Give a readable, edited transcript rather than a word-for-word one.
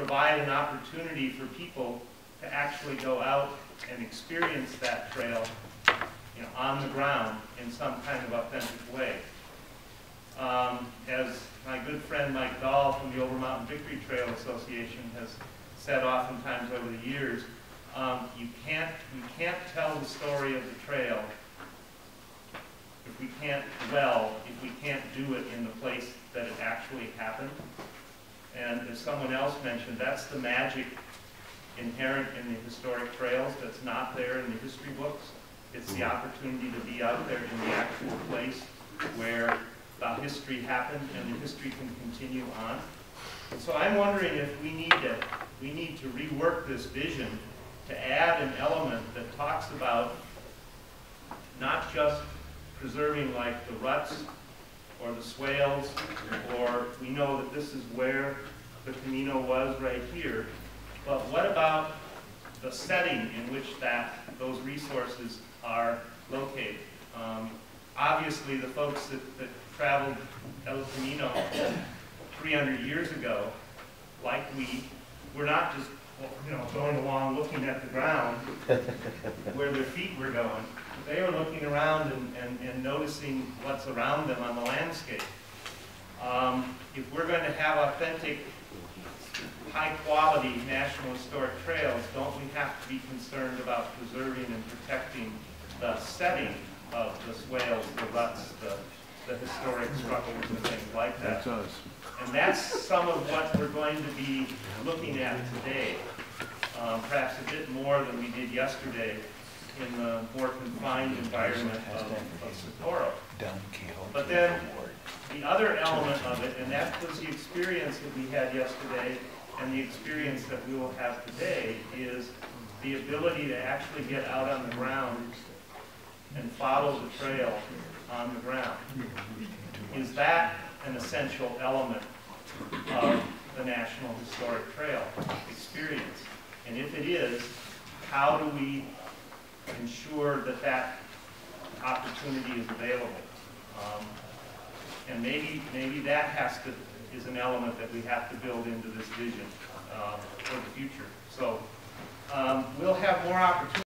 provide an opportunity for people to actually go out and experience that trail, you know, on the ground in some kind of authentic way. As my good friend Mike Dahl from the Overmountain Victory Trail Association has said oftentimes over the years, you can't tell the story of the trail if we can't do it in the place that it actually happened. And as someone else mentioned, that's the magic inherent in the historic trails that's not there in the history books. It's the opportunity to be out there in the actual place where the history happened and the history can continue on. And so I'm wondering if we need to rework this vision to add an element that talks about not just preserving like the ruts or the swales, or we know that this is where the Camino was right here, but what about the setting in which those resources are located? Obviously, the folks that traveled El Camino 300 years ago, like we, were not just going along looking at the ground where their feet were going. They were looking around and noticing what's around them on the landscape. If we're going to have authentic, high-quality National Historic Trails, don't we have to be concerned about preserving and protecting the setting of the swales, the ruts, the historic structures and things like that? That's us. And that's some of what we're going to be looking at today, perhaps a bit more than we did yesterday in the more confined environment of Socorro. But then the other element of it, and that was the experience that we had yesterday and the experience that we will have today, is the ability to actually get out on the ground and follow the trail on the ground. Is that an essential element of the National Historic Trail experience? And if it is, how do we ensure that that opportunity is available? And maybe that is an element that we have to build into this vision for the future. So we'll have more opportunities.